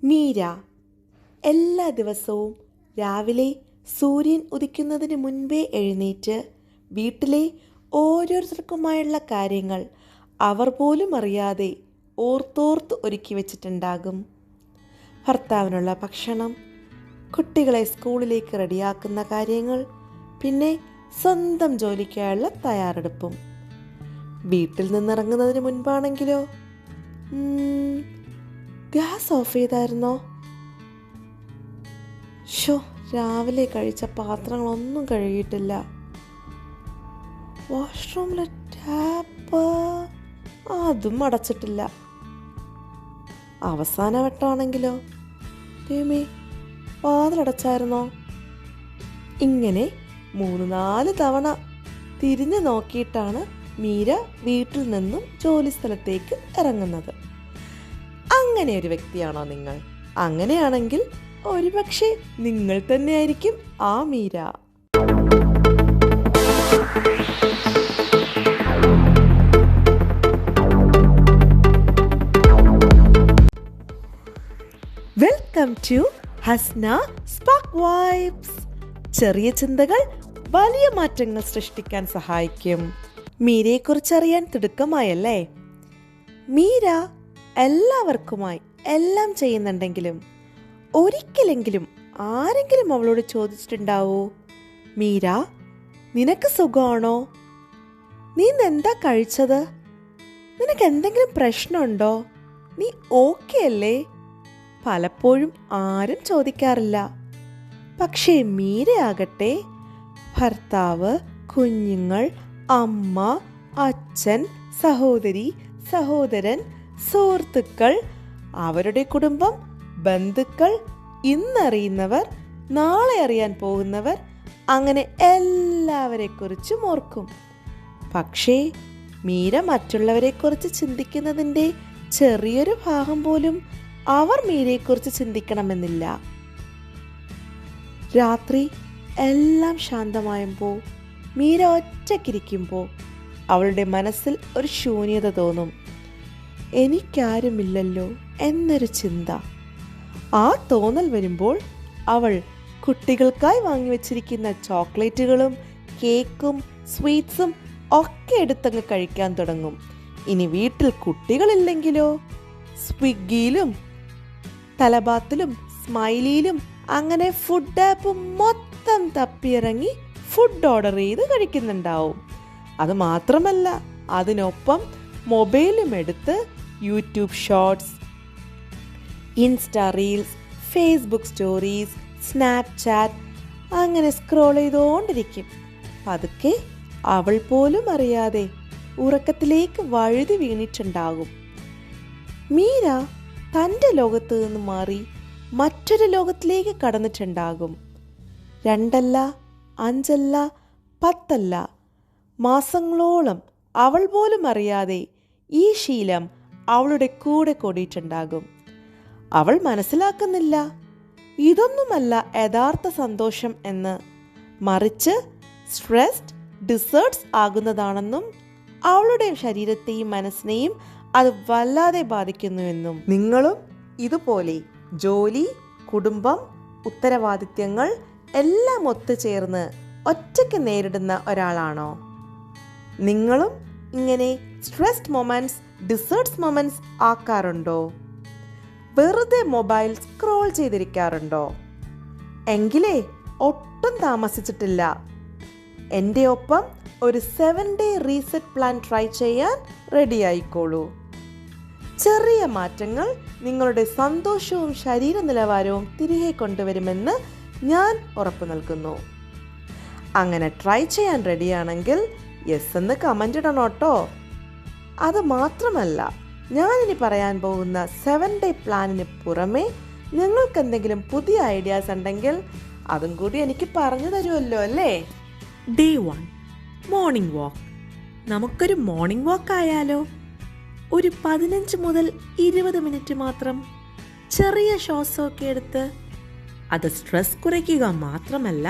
മീര എല്ലാ ദിവസവും രാവിലെ സൂര്യൻ ഉദിക്കുന്നതിന് മുൻപേ എഴുന്നേറ്റ് വീട്ടിലെ ഓരോരുത്തർക്കുമായുള്ള കാര്യങ്ങൾ അവർ പോലും അറിയാതെ ഓർത്തോർത്ത് ഒരുക്കി വച്ചിട്ടുണ്ടാകും. ഭർത്താവിനുള്ള ഭക്ഷണം, കുട്ടികളെ സ്കൂളിലേക്ക് റെഡിയാക്കുന്ന കാര്യങ്ങൾ, പിന്നെ സ്വന്തം ജോലിക്കായുള്ള തയ്യാറെടുപ്പും. വീട്ടിൽ നിന്നിറങ്ങുന്നതിന് മുൻപാണെങ്കിലോ ഗ്യാസ് ഓഫ് ചെയ്തായിരുന്നോ? രാവിലെ കഴിച്ച പാത്രങ്ങളൊന്നും കഴുകിയിട്ടില്ല. വാഷ്റൂമിലെ ടാപ്പ് അതും അടച്ചിട്ടില്ല. അവസാന വട്ടമാണെങ്കിലോ ദൈവമേ, വാതിലടച്ചായിരുന്നോ? ഇങ്ങനെ 3-4 തവണ തിരിഞ്ഞു നോക്കിയിട്ടാണ് മീര വീട്ടിൽ നിന്നും ജോലി സ്ഥലത്തേക്ക് ഇറങ്ങുന്നത്. അങ്ങനെ ഒരു വ്യക്തിയാണോ നിങ്ങൾ? അങ്ങനെയാണെങ്കിൽ ഒരുപക്ഷെ നിങ്ങൾ തന്നെയായിരിക്കും ആ Meera. Welcome to Hasna spark vibes. ചെറിയ ചിന്തകൾ വലിയ മാറ്റങ്ങൾ സൃഷ്ടിക്കാൻ സഹായിക്കും. മീരയെക്കുറിച്ചറിയാൻ തിടുക്കമായല്ലേ? മീര എല്ലാവർക്കുമായി എല്ലാം ചെയ്യുന്നുണ്ടെങ്കിലും ഒരിക്കലെങ്കിലും ആരെങ്കിലും അവളോട് ചോദിച്ചിട്ടുണ്ടാവോ, മീര നിനക്ക് സുഖമാണോ? നീ എന്താ കഴിച്ചത്? നിനക്ക് എന്തെങ്കിലും പ്രശ്നമുണ്ടോ? നീ ഓക്കെ അല്ലേ? പലപ്പോഴും ആരും ചോദിക്കാറില്ല. പക്ഷേ മീരയാകട്ടെ ഭർത്താവ്, കുഞ്ഞുങ്ങൾ, അമ്മ, അച്ഛൻ, സഹോദരി, സഹോദരൻ, സുഹൃത്തുക്കൾ, അവരുടെ കുടുംബം, ബന്ധുക്കൾ, ഇന്നറിയുന്നവർ, നാളെ അറിയാൻ പോകുന്നവർ, അങ്ങനെ എല്ലാവരെക്കുറിച്ചും ഓർക്കും. പക്ഷേ മീര മറ്റുള്ളവരെക്കുറിച്ച് ചിന്തിക്കുന്നതിൻ്റെ ചെറിയൊരു ഭാഗം പോലും അവർ മീരയെക്കുറിച്ച് ചിന്തിക്കണമെന്നില്ല. രാത്രി എല്ലാം ശാന്തമായുമ്പോൾ മീര ഒറ്റയ്ക്കിരിക്കുമ്പോൾ അവളുടെ മനസ്സിൽ ഒരു ശൂന്യത തോന്നും. എനിക്കാരുമില്ലല്ലോ എന്നൊരു ചിന്ത. ആ തോന്നൽ വരുമ്പോൾ അവൾ കുട്ടികൾക്കായി വാങ്ങിവെച്ചിരിക്കുന്ന ചോക്ലേറ്റുകളും കേക്കും സ്വീറ്റ്സും ഒക്കെ എടുത്തങ്ങ് കഴിക്കാൻ തുടങ്ങും. ഇനി വീട്ടിൽ കുട്ടികളില്ലെങ്കിലോ സ്വിഗ്ഗിയിലും തലബാത്തിലും സ്മൈലിയിലും അങ്ങനെ ഫുഡ് ആപ്പ് മൊത്തം തപ്പിയിറങ്ങി ഫുഡ് ഓർഡർ ചെയ്ത് കഴിക്കുന്നുണ്ടാവും. അത് മാത്രമല്ല, അതിനൊപ്പം മൊബൈലും എടുത്ത് YouTube shorts, insta reels, Facebook stories, Snapchat അങ്ങനെ സ്ക്രോൾ ചെയ്തുകൊണ്ടിരിക്കും. പതുക്കെ അവൾ പോലും അറിയാതെ ഉറക്കത്തിലേക്ക് വഴുതി വീണിട്ടുണ്ടാകും. മീര തൻ്റെ ലോകത്ത് നിന്ന് മാറി മറ്റൊരു ലോകത്തിലേക്ക് കടന്നിട്ടുണ്ടാകും. 2 അല്ല 5 അല്ല 10 അല്ല മാസങ്ങളോളം അവൾ പോലും അറിയാതെ ഈ ശീലം അവളുടെ കൂടെ കൂടിയിട്ടുണ്ടാകും. അവൾ മനസ്സിലാക്കുന്നില്ല ഇതൊന്നുമല്ല യഥാർത്ഥ സന്തോഷം എന്ന്, മറിച്ച് സ്ട്രെസ്ഡ് ഡിസേർട്സ് ആകുന്നതാണെന്നും അവളുടെ ശരീരത്തെയും മനസ്സിനെയും അത് വല്ലാതെ ബാധിക്കുന്നുവെന്നും. നിങ്ങളും ഇതുപോലെ ജോലി, കുടുംബം, ഉത്തരവാദിത്യങ്ങൾ എല്ലാം ഒത്തുചേർന്ന് ഒറ്റയ്ക്ക് നേരിടുന്ന ഒരാളാണോ? നിങ്ങളും ഇങ്ങനെ സ്ട്രെസ്ഡ് മൊമെന്റ്സ് ഡിസേർട്സ് മൊമെന്റ്സ് ആക്കാറുണ്ടോ? വെറുതെ മൊബൈൽ സ്ക്രോൾ ചെയ്തിരിക്കാറുണ്ടോ? എങ്കിലേ ഒട്ടും താമസിച്ചിട്ടില്ല. എൻ്റെ ഒപ്പം ഒരു 7-day റീസെറ്റ് പ്ലാൻ ട്രൈ ചെയ്യാൻ റെഡി ആയിക്കോളൂ. ചെറിയ മാറ്റങ്ങൾ നിങ്ങളുടെ സന്തോഷവും ശരീര നിലവാരവും തിരികെ കൊണ്ടുവരുമെന്ന് ഞാൻ ഉറപ്പു നൽകുന്നു. അങ്ങനെ ട്രൈ ചെയ്യാൻ റെഡിയാണെങ്കിൽ യെസ് എന്ന് കമൻ്റ് ഇടണം കേട്ടോ. അത് മാത്രമല്ല, ഞാനിനി പറയാൻ പോകുന്ന 7-day പ്ലാനിന് പുറമെ നിങ്ങൾക്ക് എന്തെങ്കിലും പുതിയ ഐഡിയാസ് ഉണ്ടെങ്കിൽ അതും കൂടി എനിക്ക് പറഞ്ഞു തരുമല്ലോ അല്ലേ? Day 1 morning walk. നമുക്കൊരു മോർണിംഗ് വാക്ക് ആയാലോ? ഒരു 15 മുതൽ 20 മിനിറ്റ് മാത്രം ചെറിയ ശ്വാസമൊക്കെ എടുത്ത്. അത് സ്ട്രെസ് കുറയ്ക്കുക മാത്രമല്ല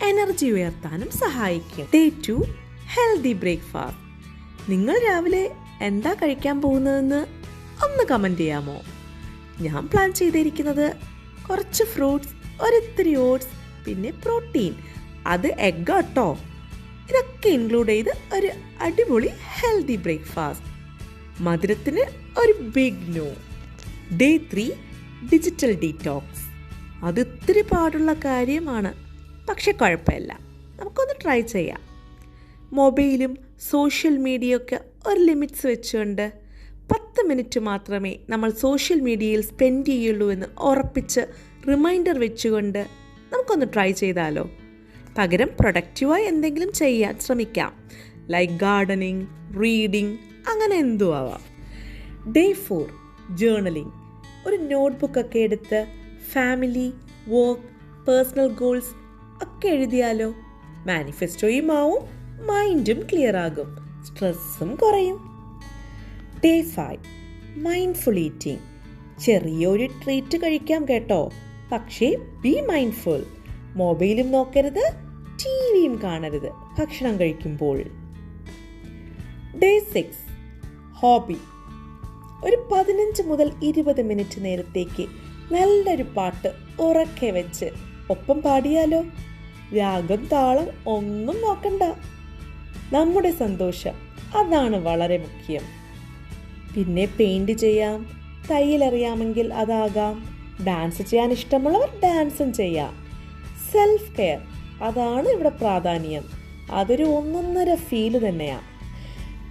എനർജി ഉയർത്താനും സഹായിക്കും. Day 2 healthy breakfast. നിങ്ങൾ രാവിലെ എന്താ കഴിക്കാൻ പോകുന്നതെന്ന് ഒന്ന് കമൻറ്റ് ചെയ്യാമോ? ഞാൻ പ്ലാൻ ചെയ്തിരിക്കുന്നത് കുറച്ച് ഫ്രൂട്ട്സ്, ഒരിത്തിരി ഓട്സ്, പിന്നെ പ്രോട്ടീൻ, അത് എഗ്ഗാട്ടോ. ഇതൊക്കെ ഇൻക്ലൂഡ് ചെയ്ത് ഒരു അടിപൊളി ഹെൽത്തി ബ്രേക്ക്ഫാസ്റ്റ്. മധുരത്തിന് ഒരു big no. Day 3 digital detox. അത് ഇത്തിരി പാടുള്ള കാര്യമാണ്, പക്ഷെ കുഴപ്പമില്ല, നമുക്കൊന്ന് ട്രൈ ചെയ്യാം. മൊബൈലും സോഷ്യൽ മീഡിയയൊക്കെ ഒരു ലിമിറ്റ്സ് വെച്ചുകൊണ്ട് 10 മിനിറ്റ് മാത്രമേ നമ്മൾ സോഷ്യൽ മീഡിയയിൽ സ്പെൻഡ് ചെയ്യുള്ളൂ എന്ന് ഉറപ്പിച്ച് റിമൈൻഡർ വെച്ചുകൊണ്ട് നമുക്കൊന്ന് ട്രൈ ചെയ്താലോ? പകരം പ്രൊഡക്റ്റീവായി എന്തെങ്കിലും ചെയ്യാൻ ശ്രമിക്കാം. ലൈക്ക് ഗാർഡനിങ്, റീഡിങ്, അങ്ങനെ എന്തും ആവാം. Day 4 journaling. ഒരു നോട്ട്ബുക്കൊക്കെ എടുത്ത് ഫാമിലി, വർക്ക്, പേഴ്സണൽ ഗോൾസ് ഒക്കെ എഴുതിയാലോ? മാനിഫെസ്റ്റോയും ആവും, മൈൻഡും ക്ലിയർ ആകും, സ്ട്രെസ്സും കുറയും. Day 5 mindful eating. ചെറിയൊരു ട്രീറ്റ് കഴിക്കാം കേട്ടോ, പക്ഷേ ബി മൈൻഡ്ഫുൾ. മൊബൈലും നോക്കരുത്, ടിവിയും കാണരുത് ഭക്ഷണം കഴിക്കുമ്പോൾ. Day 6 hobby. ഒരു 15 മുതൽ 20 മിനിറ്റ് നേരത്തേക്ക് നല്ലൊരു പാട്ട് ഉറക്കെ വെച്ച് ഒപ്പം പാടിയാലോ? രാഗം, താളം ഒന്നും നോക്കണ്ട, നമ്മുടെ സന്തോഷം അതാണ് വളരെ മുഖ്യം. പിന്നെ പെയിൻറ് ചെയ്യാം, തയ്യലറിയാമെങ്കിൽ അതാകാം, ഡാൻസ് ചെയ്യാൻ ഇഷ്ടമുള്ളവർ ഡാൻസും ചെയ്യാം. സെൽഫ് കെയർ, അതാണ് ഇവിടെ പ്രാധാന്യം. അതൊരു ഒന്നൊന്നര ഫീല് തന്നെയാണ്.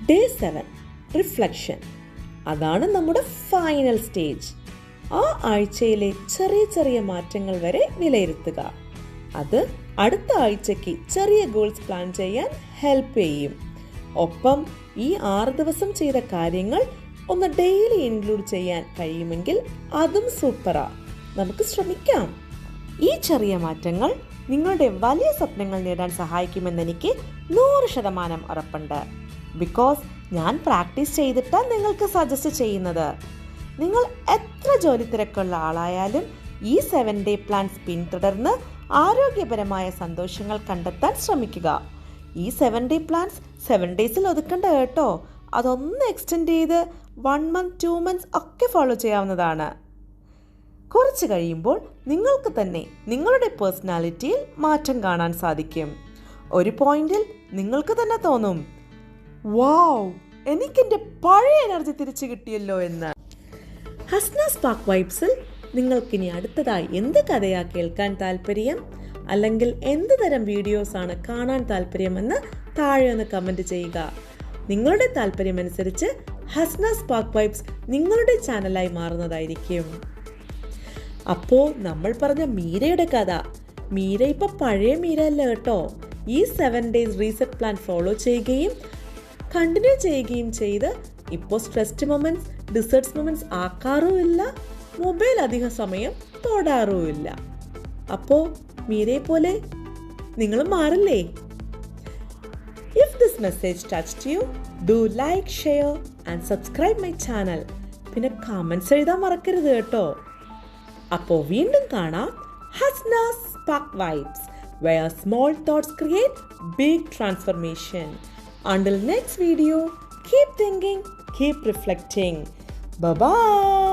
Day 7 reflection. അതാണ് നമ്മുടെ ഫൈനൽ സ്റ്റേജ്. ആ ആഴ്ചയിലെ ചെറിയ ചെറിയ മാറ്റങ്ങൾ വരെ വിലയിരുത്തുക. അത് അടുത്ത ആഴ്ചയ്ക്ക് ചെറിയ ഗോൾസ് പ്ലാൻ ചെയ്യാൻ ഹെൽപ്പ് ചെയ്യും. ഒപ്പം ഈ 6 ദിവസം ചെയ്ത കാര്യങ്ങൾ ഒന്ന് ഡെയിലി ഇൻക്ലൂഡ് ചെയ്യാൻ കഴിയുമെങ്കിൽ അതും സൂപ്പറാ. നമുക്ക് ശ്രമിക്കാം. ഈ ചെറിയ മാറ്റങ്ങൾ നിങ്ങളുടെ വലിയ സ്വപ്നങ്ങൾ നേടാൻ സഹായിക്കുമെന്ന് എനിക്ക് 100% ഉറപ്പുണ്ട്. ബിക്കോസ് ഞാൻ പ്രാക്ടീസ് ചെയ്തിട്ടാണ് നിങ്ങൾക്ക് സജസ്റ്റ് ചെയ്യുന്നത്. നിങ്ങൾ എത്ര ജോലി തിരക്കുള്ള ആളായാലും ഈ 7 ഡേ പ്ലാൻസ് പിന്തുടർന്ന് ആരോഗ്യപരമായ സന്തോഷങ്ങൾ കണ്ടെത്താൻ ശ്രമിക്കുക. ഈ 7 ഡേ പ്ലാൻസ് 7 ഡേയ്സിൽ ഒതുക്കണ്ട കേട്ടോ. അതൊന്ന് എക്സ്റ്റെൻഡ് ചെയ്ത് 1 മന്ത് 2 മന്ത്സ് ഒക്കെ ഫോളോ ചെയ്യാവുന്നതാണ്. കുറച്ച് കഴിയുമ്പോൾ നിങ്ങൾക്ക് തന്നെ നിങ്ങളുടെ പേഴ്സണാലിറ്റിയിൽ മാറ്റം കാണാൻ സാധിക്കും. ഒരു പോയിന്റിൽ നിങ്ങൾക്ക് തന്നെ തോന്നും, വാവ്, എനിക്കെൻ്റെ പഴയ എനർജി തിരിച്ചു കിട്ടിയല്ലോ എന്ന്. ഹസ്ന സ്പാർക്ക് വൈബ്സിൽ നിങ്ങൾക്കിനി അടുത്തതായി എന്ത് കഥയാ കേൾക്കാൻ താല്പര്യം, അല്ലെങ്കിൽ എന്ത് തരം വീഡിയോസാണ് കാണാൻ താല്പര്യമെന്ന് താഴെ ഒന്ന് കമൻറ്റ് ചെയ്യുക. നിങ്ങളുടെ താല്പര്യമനുസരിച്ച് ഹസ്ന സ്പാർക്ക് വൈബ്സ് നിങ്ങളുടെ ചാനലായി മാറുന്നതായിരിക്കും. അപ്പോൾ നമ്മൾ പറഞ്ഞ മീരയുടെ കഥ, മീര ഇപ്പം പഴയ മീര അല്ല കേട്ടോ. ഈ 7 ഡേയ്സ് റീസെറ്റ് പ്ലാൻ ഫോളോ ചെയ്യുകയും കണ്ടിന്യൂ ചെയ്യുകയും ചെയ്ത് ഇപ്പോൾ സ്ട്രെസ്ഡ് മൊമെന്റ്സ്, ഡിസേർട്സ് മൊമെന്റ്സ് ആക്കാറുമില്ല, മൊബൈൽ അധിക സമയം തൊടാറുമില്ല. അപ്പോൾ മീരയെ പോലെ നിങ്ങളും മാറില്ലേ? If this message touched you, do like, share and subscribe my channel. പിന്നെ കമൻസ് എഴുതാൻ മറക്കരുത് കേട്ടോ. അപ്പോൾ വീണ്ടും കാണാം. Hasna's spark vibes, where small thoughts create big transformation. Until next video, keep thinking, keep reflecting. Bye-bye.